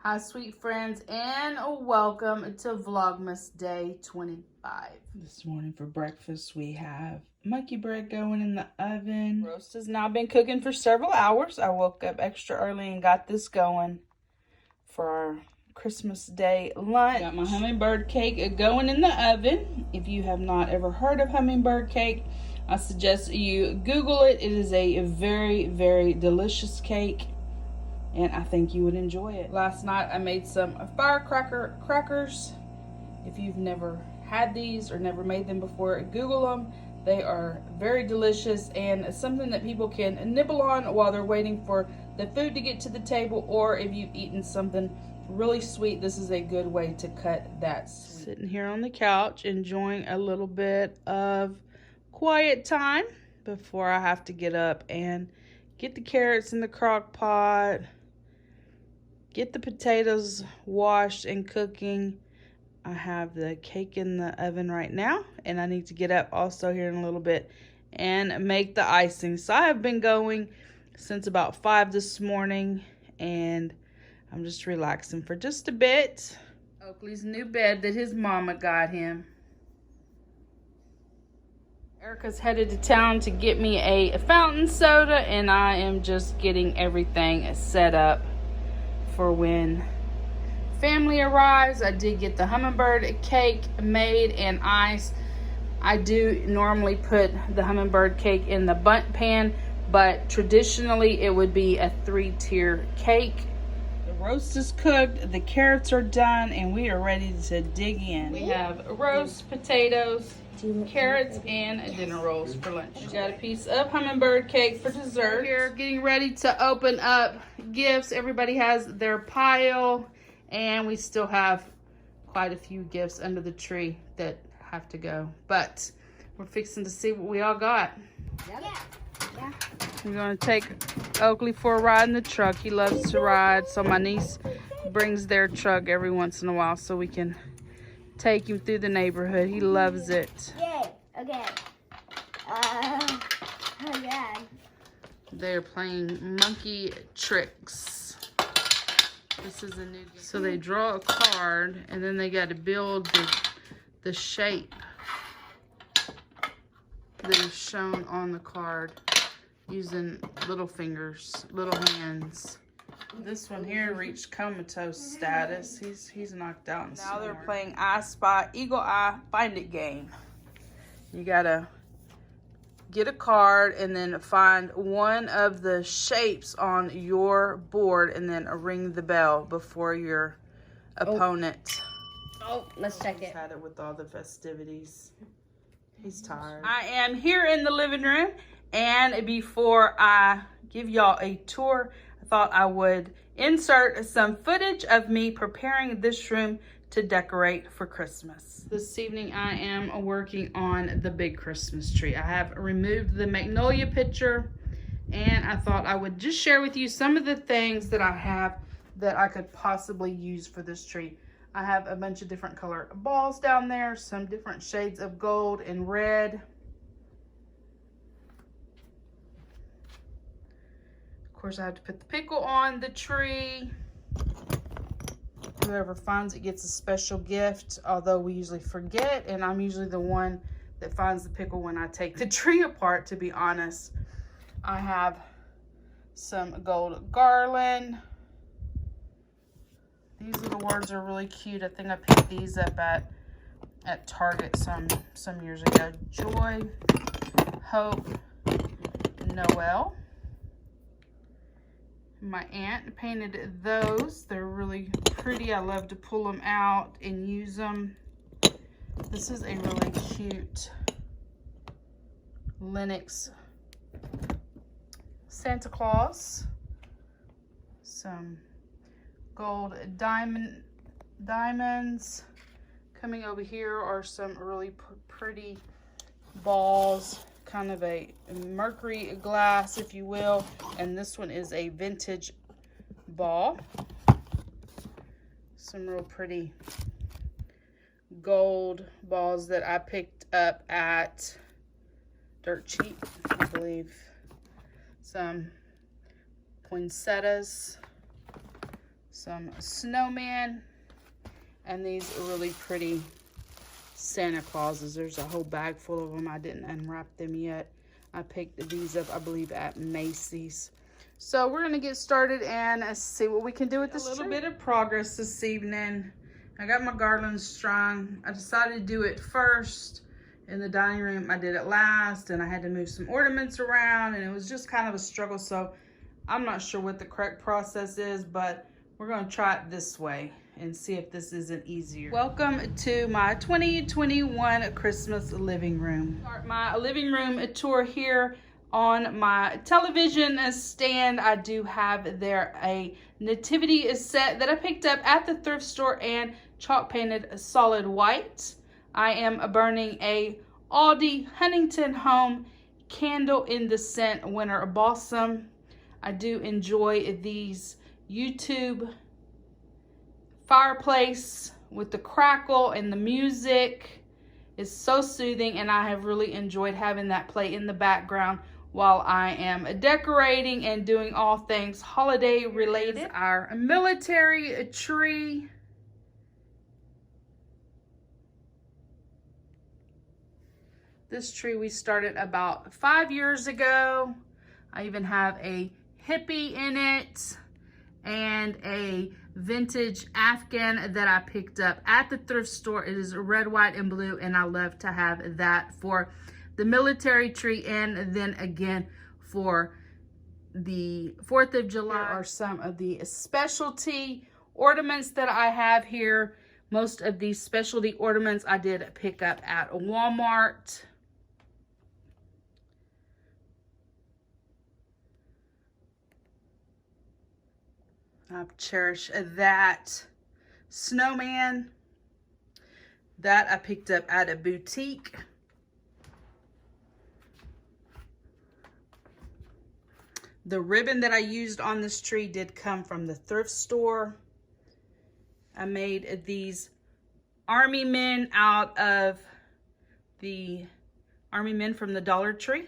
Hi, sweet friends, and welcome to Vlogmas Day 25. This morning for breakfast, we have monkey bread going in the oven. Roast has now been cooking for several hours. I woke up extra early and got this going for our Christmas Day lunch. Got my hummingbird cake going in the oven. If you have not ever heard of hummingbird cake, I suggest you Google it. It is a very, very delicious cake, and I think you would enjoy it. Last night I made some firecracker crackers. If you've never had these or never made them before, Google them. They are very delicious and something that people can nibble on while they're waiting for the food to get to the table, or if you've eaten something really sweet, this is a good way to cut that sweet. Sitting here on the couch enjoying a little bit of quiet time before I have to get up and get the carrots in the crock pot, get the potatoes washed and cooking. I have the cake in the oven right now, and I need to get up also here in a little bit and make the icing. So I have been going since about 5 this morning, and I'm just relaxing for just a bit. Oakley's new bed that his mama got him. Erica's headed to town to get me a fountain soda, and I am just getting everything set up for when family arrives. I did get the hummingbird cake made and iced. I do normally put the hummingbird cake in the bundt pan, but traditionally it would be a 3-tier cake. The roast is cooked, the carrots are done, and we are ready to dig in. We have roast potatoes, carrots, and dinner rolls for lunch. We got a piece of hummingbird cake for dessert. Here, getting ready to open up gifts. Everybody has their pile, and we still have quite a few gifts under the tree that have to go. But we're fixing to see what we all got. Yeah. We're gonna take Oakley for a ride in the truck. He loves to ride, so my niece brings their truck every once in a while so we can take him through the neighborhood. He loves it. Yay. Okay. Oh, God. They're playing monkey tricks. This is a new game. So they draw a card, and then they got to build the shape that is shown on the card using little fingers, little hands. This one here reached comatose status. He's knocked out. Now they're playing I Spy, Eagle Eye, Find It game. You gotta get a card and then find one of the shapes on your board and then ring the bell before your opponent. Oh, let's check it. Had it with all the festivities. He's tired. I am here in the living room, and before I give y'all a tour, I thought I would insert some footage of me preparing this room to decorate for Christmas. This evening I am working on the big Christmas tree. I have removed the magnolia picture, and I thought I would just share with you some of the things that I have that I could possibly use for this tree. I have a bunch of different color balls down there, some different shades of gold and red. Of course, I have to put the pickle on the tree. Whoever finds it gets a special gift, although we usually forget, and I'm usually the one that finds the pickle when I take the tree apart, to be honest. I have some gold garland. These little words are really cute. I think I picked these up at Target some years ago. Joy, Hope, Noel. My aunt painted those. They're really pretty. I love to pull them out and use them. This is a really cute Lenox Santa Claus. Some gold diamonds. Coming over here are some really pretty balls, kind of a mercury glass, if you will, and this one is a vintage ball. Some real pretty gold balls that I picked up at Dirt Cheap, I believe. Some poinsettias, some snowmen, and these really pretty Santa Clauses. There's a whole bag full of them. I didn't unwrap them yet. I picked these up, I believe, at Macy's. So we're going to get started and see what we can do with this tree. A little bit of progress this evening. I got my garland strung. I decided to do it first in the dining room. I did it last, and I had to move some ornaments around, and it was just kind of a struggle. So I'm not sure what the correct process is, but we're going to try it this way and see if this isn't easier. Welcome to my 2021 Christmas living room. Start my living room tour here. On my television stand, I do have there a nativity set that I picked up at the thrift store and chalk painted solid white. I am burning a Aldi Huntington Home candle in the scent Winter Balsam. I do enjoy these YouTube fireplace with the crackle and the music. It's so soothing, and I have really enjoyed having that play in the background while I am decorating and doing all things holiday related. Our military tree. This tree we started about 5 years ago. I even have a hippie in it and a vintage Afghan that I picked up at the thrift store. It is red, white, and blue, and I love to have that for the military tree, and then again for the 4th of July. Here are some of the specialty ornaments that I have here. Most of these specialty ornaments I did pick up at Walmart. I cherish that snowman that I picked up at a boutique. The ribbon that I used on this tree did come from the thrift store. I made these army men out of the army men from the Dollar Tree.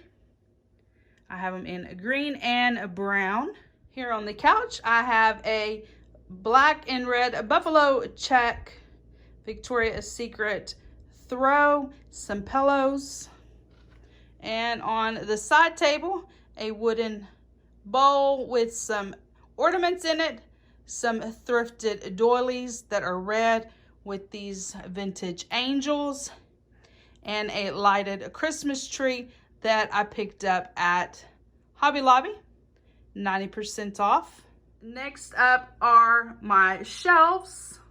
I have them in a green and a brown. Here on the couch, I have a black and red buffalo check Victoria's Secret throw, some pillows, and on the side table, a wooden bowl with some ornaments in it, some thrifted doilies that are red with these vintage angels, and a lighted Christmas tree that I picked up at Hobby Lobby, 90% off. Next up are my shelves.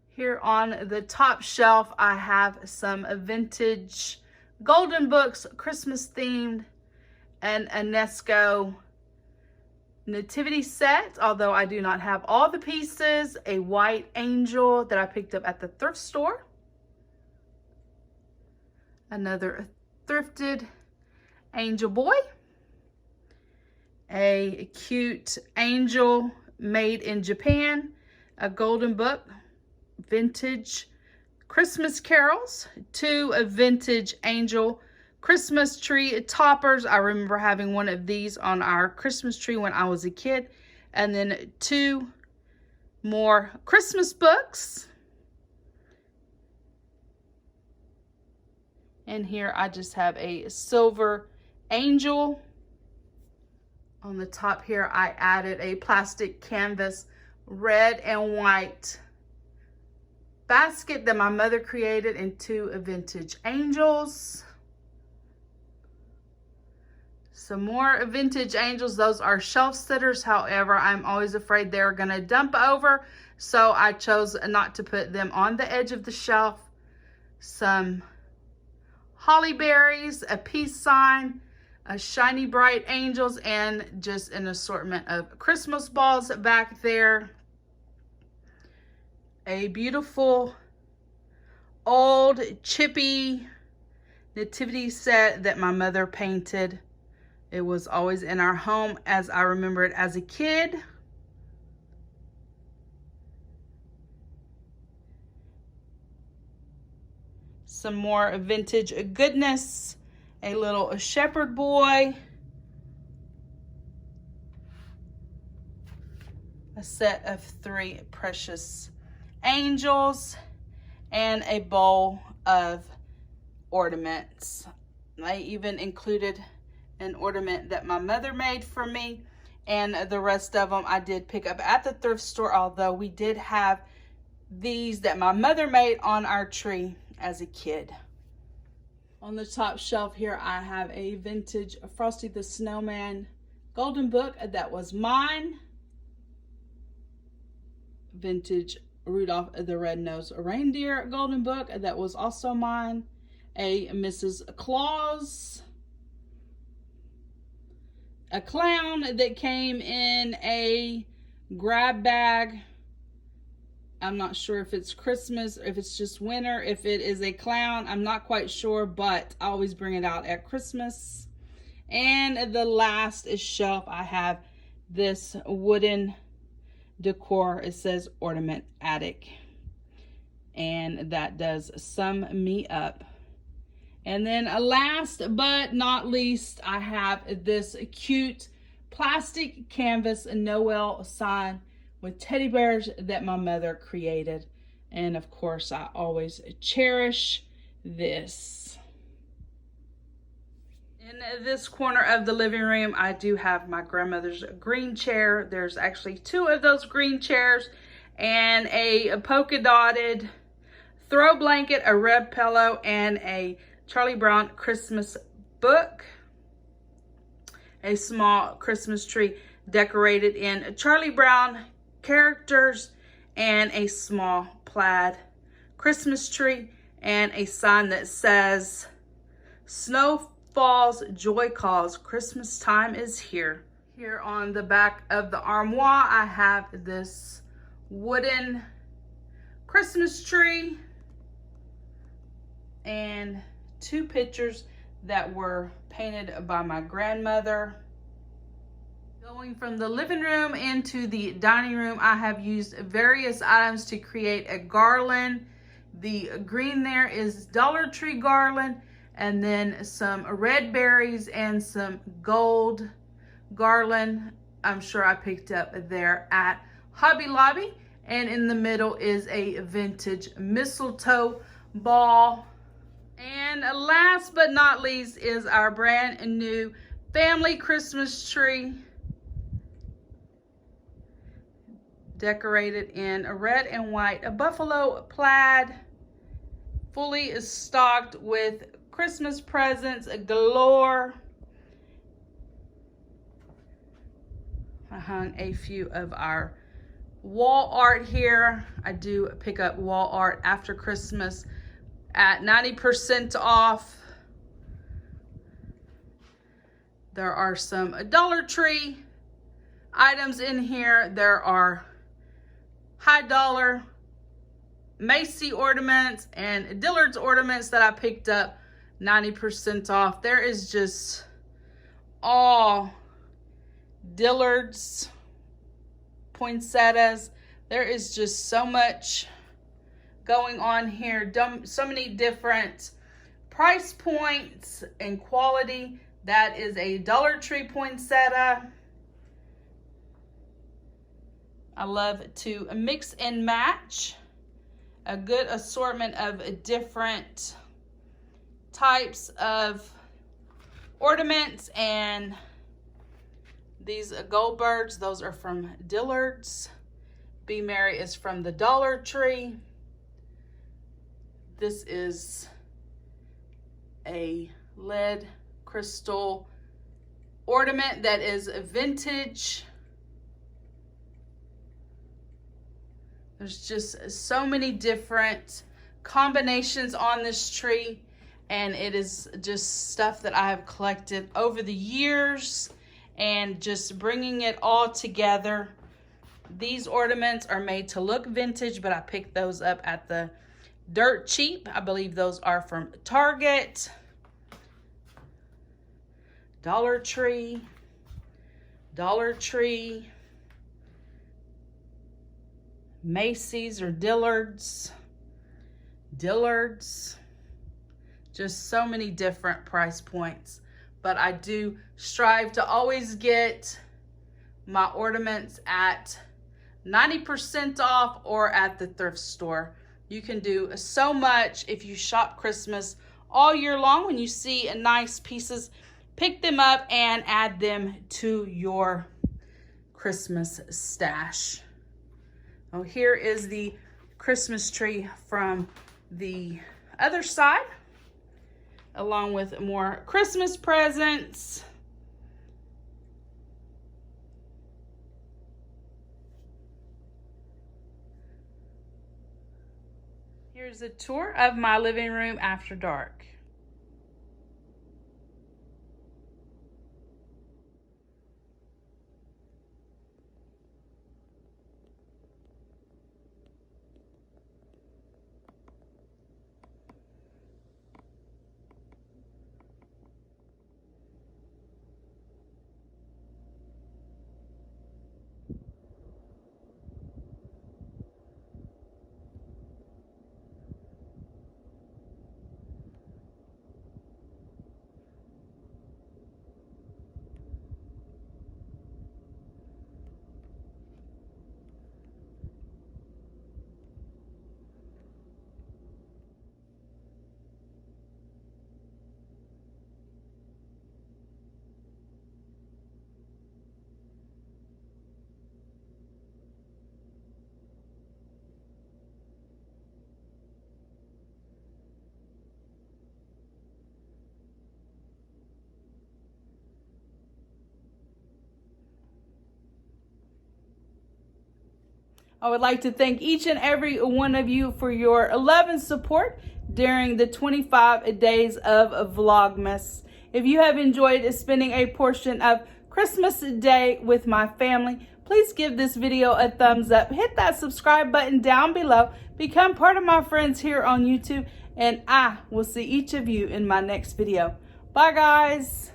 Here on the top shelf, I have some vintage Golden Books Christmas themed and UNESCO nativity set, although I do not have all the pieces. A white angel that I picked up at the thrift store. Another thrifted angel boy. A cute angel made in Japan. A Golden Book vintage Christmas carols. 2 vintage angel Christmas tree toppers. I remember having one of these on our Christmas tree when I was a kid. And then 2 more Christmas books. And here I just have a silver angel. On the top here, I added a plastic canvas red and white basket that my mother created, and 2 vintage angels. Some more vintage angels. Those are shelf sitters. However, I'm always afraid they're going to dump over, so I chose not to put them on the edge of the shelf. Some holly berries, a peace sign, a shiny bright angels, and just an assortment of Christmas balls back there. A beautiful old chippy nativity set that my mother painted. It was always in our home as I remember it as a kid. Some more vintage goodness. A little shepherd boy. a set of 3 precious angels, and a bowl of ornaments. I even included an ornament that my mother made for me, and the rest of them I did pick up at the thrift store, although we did have these that my mother made on our tree as a kid. On the top shelf here, I have a vintage Frosty the Snowman golden book that was mine. Vintage Rudolph the Red-Nosed Reindeer golden book that was also mine. A Mrs. Claus. A clown that came in a grab bag. I'm not sure if it's Christmas or if it's just winter. If it is a clown, I'm not quite sure, but I always bring it out at Christmas. And the last shelf, I have this wooden decor. It says Ornament Attic. And that does sum me up. And then last but not least, I have this cute plastic canvas Noel sign with teddy bears that my mother created. And of course, I always cherish this. In this corner of the living room, I do have my grandmother's green chair. There's actually 2 of those green chairs and a polka dotted throw blanket, a red pillow, and a Charlie Brown Christmas book. A small Christmas tree decorated in Charlie Brown characters, and a small plaid Christmas tree, and a sign that says, "Snow falls, joy calls, Christmas time is here." Here on the back of the armoire, I have this wooden Christmas tree and 2 pictures that were painted by my grandmother. Going from the living room into the dining room, I have used various items to create a garland. The green there is Dollar Tree garland, and then some red berries and some gold garland I'm sure I picked up there at Hobby Lobby. And in the middle is a vintage mistletoe ball. And last but not least is our brand new family Christmas tree, decorated in a red and white, a buffalo plaid, fully stocked with Christmas presents galore. I hung a few of our wall art here. I do pick up wall art after Christmas at 90% off. There are some Dollar Tree items in here. There are high dollar Macy ornaments and Dillard's ornaments that I picked up 90% off. There is just all Dillard's, poinsettias. There is just so much going on here. So many different price points and quality. That is a Dollar Tree poinsettia. I love to mix and match a good assortment of different types of ornaments. And these gold birds, those are from Dillard's. Be Merry is from the Dollar Tree. This is a lead crystal ornament that is vintage. There's just so many different combinations on this tree, and it is just stuff that I have collected over the years, and just bringing it all together. These ornaments are made to look vintage, but I picked those up at the dirt cheap. I believe those are from Target, Dollar Tree, Macy's or Dillard's, just so many different price points. But I do strive to always get my ornaments at 90% off or at the thrift store. You can do so much if you shop Christmas all year long. When you see nice pieces, pick them up and add them to your Christmas stash. Oh, here is the Christmas tree from the other side, along with more Christmas presents. Here's a tour of my living room after dark. I would like to thank each and every one of you for your love and support during the 25 days of Vlogmas. If you have enjoyed spending a portion of Christmas Day with my family, please give this video a thumbs up. Hit that subscribe button down below. Become part of my friends here on YouTube. And I will see each of you in my next video. Bye, guys.